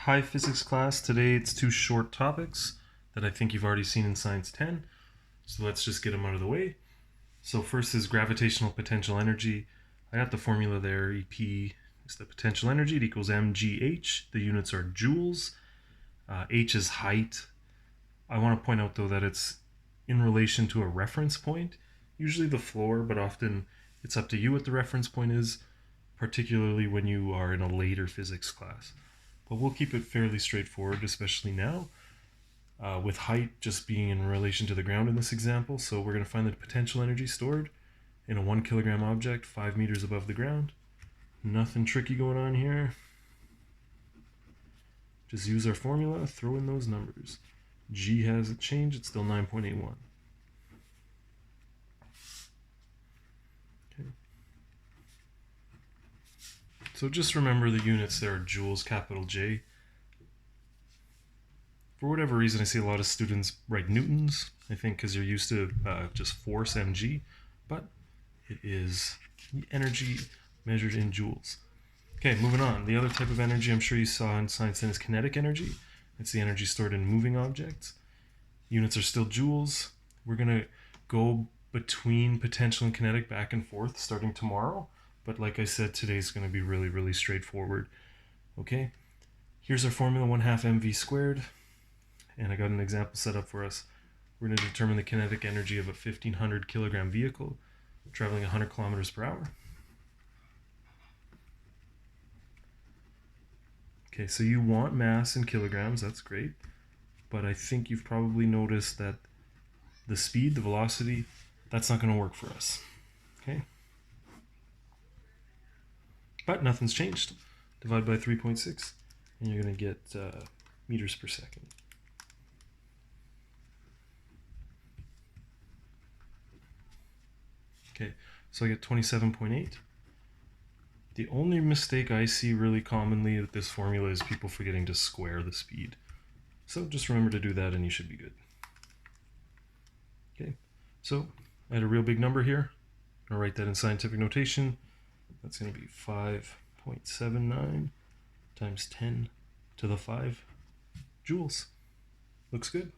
Hi physics class. Today it's two short topics that I think you've already seen in Science 10. So let's just get them out of the way. So first is gravitational potential energy. I got the formula there. EP is the potential energy. It equals mgh. The units are joules. H is height. I want to point out though that it's in relation to a reference point, usually the floor, but often it's up to you what the reference point is, particularly when you are in a later physics class. But we'll keep it fairly straightforward, especially now, with height just being in relation to the ground in this example. So we're going to find the potential energy stored in a 1 kilogram object 5 meters above the ground. Nothing tricky going on here. Just use our formula, throw in those numbers. G hasn't changed, it's still 9.81. Okay. So just remember the units there are joules, capital J. For whatever reason, I see a lot of students write newtons, I think because you're used to just force, mg, but it is energy measured in joules. Okay, moving on. The other type of energy I'm sure you saw in Science 10 is kinetic energy. It's the energy stored in moving objects. Units are still joules. We're going to go between potential and kinetic back and forth starting tomorrow. But like I said, today's going to be really, really straightforward. Okay, here's our formula, 1/2 mv squared. And I got an example set up for us. We're going to determine the kinetic energy of a 1,500 kilogram vehicle traveling 100 kilometers per hour. Okay, so you want mass in kilograms, that's great. But I think you've probably noticed that the speed, the velocity, that's not going to work for us. Okay? But nothing's changed. Divide by 3.6, and you're going to get meters per second. Okay, so I get 27.8. The only mistake I see really commonly with this formula is people forgetting to square the speed. So just remember to do that and you should be good. Okay, so I had a real big number here. I'll write that in scientific notation. That's going to be 5.79 times 10 to the 5 joules. Looks good.